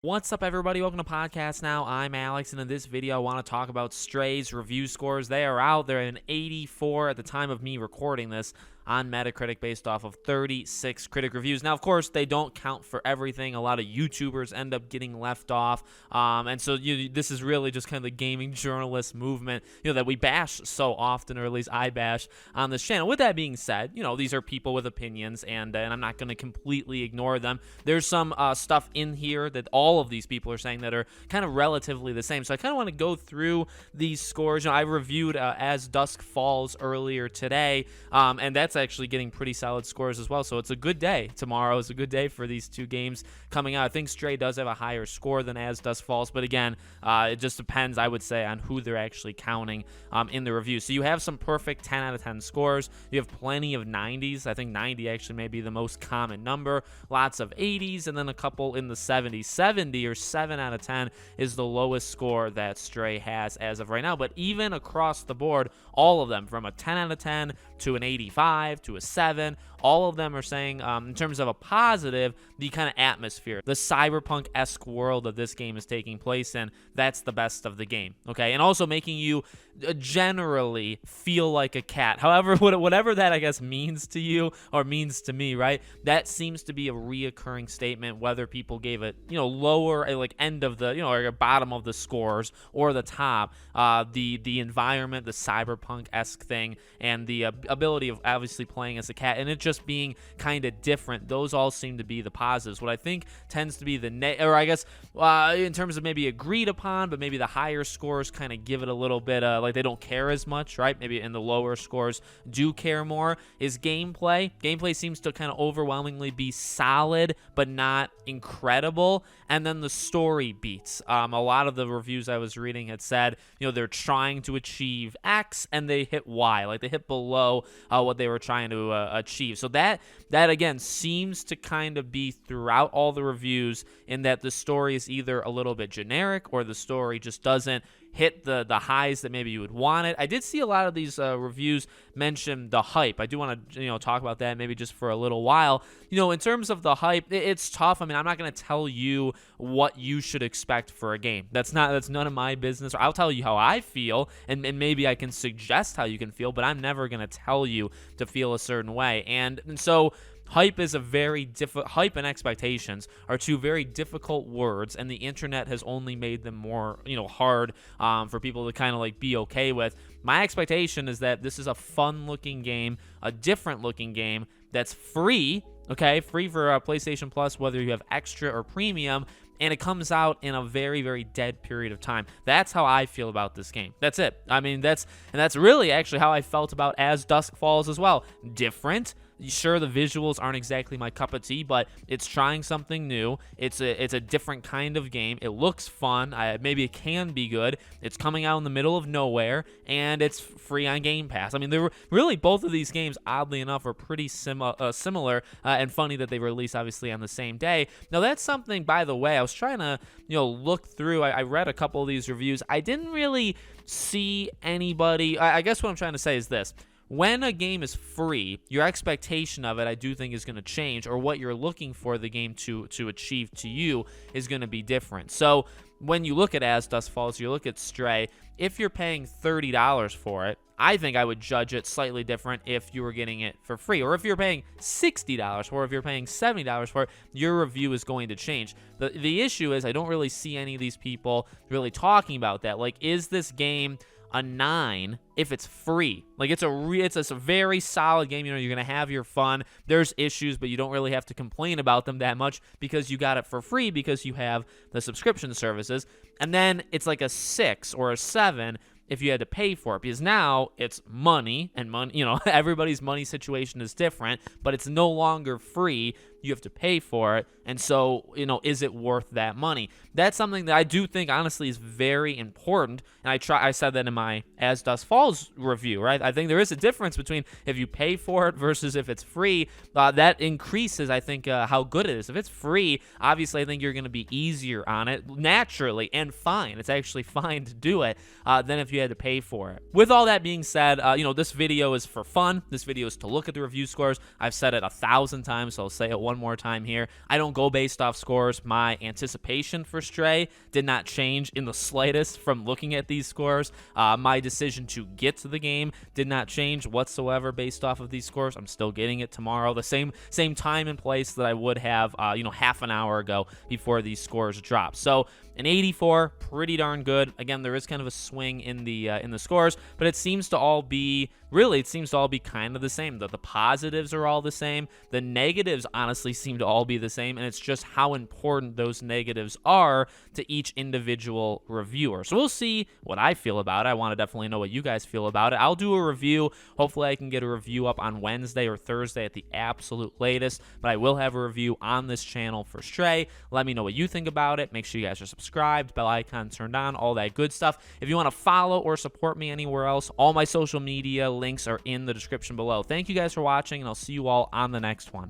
What's up, everybody? Welcome to Podcast Now. I'm Alex, and in this video, I want to talk about Stray's review scores. They are out. They're an 84 at the time of me recording this on Metacritic based off of 36 critic reviews. Now, of course, they don't count for everything. A lot of YouTubers end up getting left off. And so this is really just kind of the gaming journalist movement, that we bash so often, or at least I bash on this channel. With that being said, these are people with opinions, and I'm not going to completely ignore them. There's some stuff in here that all of these people are saying that are kind of relatively the same. So I kind of want to go through these scores. I reviewed As Dusk Falls earlier today, and that's actually getting pretty solid scores as well. So it's a good day. Tomorrow is a good day for these two games coming out. I think Stray does have a higher score than As Dusk Falls, but again, it just depends, I would say, on who they're actually counting in the review. So you have some perfect 10 out of 10 scores. You have plenty of 90s. I think 90 actually may be the most common number. Lots of 80s, and then a couple in the 70s. 70 or 7 out of 10 is the lowest score that Stray has as of right now. But even across the board, all of them, from a 10 out of 10 to an 85 to a 7, all of them are saying, in terms of a positive, the kind of atmosphere, the cyberpunk-esque world that this game is taking place in, that's the best of the game, okay? And also making you generally feel like a cat. However, whatever that, I guess, means to you or means to me, right? That seems to be a reoccurring statement, whether people gave it, lower, like end of the, or bottom of the scores or the top. The environment, the cyberpunk-esque thing, and the ability of obviously playing as a cat, and it just being kind of different. Those all seem to be the positives. What I think tends to be or I guess in terms of maybe agreed upon, but maybe the higher scores kind of give it a little bit like they don't care as much, right? Maybe in the lower scores do care more, is gameplay. Gameplay seems to kind of overwhelmingly be solid, but not incredible. And then the story beats. A lot of the reviews I was reading had said, they're trying to achieve X and they hit Y, like they hit below what they were trying to achieve. So that again seems to kind of be throughout all the reviews, in that the story is either a little bit generic or the story just doesn't hit the highs that maybe you would want it. I did see a lot of these reviews mention the hype. I do want to talk about that maybe just for a little while. In terms of the hype, it's tough. I mean, I'm not going to tell you what you should expect for a game. That's none of my business. I'll tell you how I feel, and maybe I can suggest how you can feel, but I'm never going to tell you to feel a certain way. And so hype is a very hype and expectations are two very difficult words, and the internet has only made them more, hard for people to kind of like be okay with. My expectation is that this is a fun-looking game, a different-looking game that's free, okay? Free for PlayStation Plus, whether you have extra or premium, and it comes out in a very, very dead period of time. That's how I feel about this game. That's it. I mean, that's really actually how I felt about As Dusk Falls as well. Different. Sure, the visuals aren't exactly my cup of tea, but it's trying something new. It's a different kind of game. It looks fun. Maybe it can be good. It's coming out in the middle of nowhere, and it's free on Game Pass. I mean, really both of these games, oddly enough, are pretty similar and funny that they release obviously on the same day. Now, that's something, by the way, I was trying to look through. I read a couple of these reviews. I didn't really see anybody. I guess what I'm trying to say is this. When a game is free, your expectation of it, I do think, is going to change, or what you're looking for the game to achieve to you is going to be different. So when you look at As Dusk Falls, you look at Stray, if you're paying $30 for it, I think I would judge it slightly different if you were getting it for free. Or if you're paying $60 for it, if you're paying $70 for it, your review is going to change. The issue is I don't really see any of these people really talking about that. Like, is this game a 9 if it's free? Like, it's a very solid game. You're gonna have your fun. There's issues, but you don't really have to complain about them that much because you got it for free because you have the subscription services. And then it's like a 6 or a 7 if you had to pay for it, because now it's money, and money, everybody's money situation is different, but it's no longer free. You have to pay for it. And so, is it worth that money? That's something that I do think, honestly, is very important. And I said that in my As Dusk Falls review, right? I think there is a difference between if you pay for it versus if it's free. That increases, I think, how good it is. If it's free, obviously, I think you're going to be easier on it naturally and fine. It's actually fine to do it than if you had to pay for it. With all that being said, this video is for fun. This video is to look at the review scores. I've said it 1,000 times, so I'll say it one more time here. I don't go based off scores. My anticipation for Stray did not change in the slightest from looking at these scores. My decision to get to the game did not change whatsoever based off of these scores. I'm still getting it tomorrow, the same time and place that I would have, half an hour ago before these scores drop. So an 84, pretty darn good. Again, there is kind of a swing in the scores, but it seems to all be kind of the same. The positives are all the same. The negatives honestly seem to all be the same, and it's just how important those negatives are to each individual reviewer. So we'll see what I feel about it. I want to definitely know what you guys feel about it. I'll do a review. Hopefully I can get a review up on Wednesday or Thursday at the absolute latest, but I will have a review on this channel for Stray. Let me know what you think about it. Make sure you guys are subscribed, bell icon turned on, all that good stuff. If you want to follow or support me anywhere else, all my social media links are in the description below. Thank you guys for watching, and I'll see you all on the next one.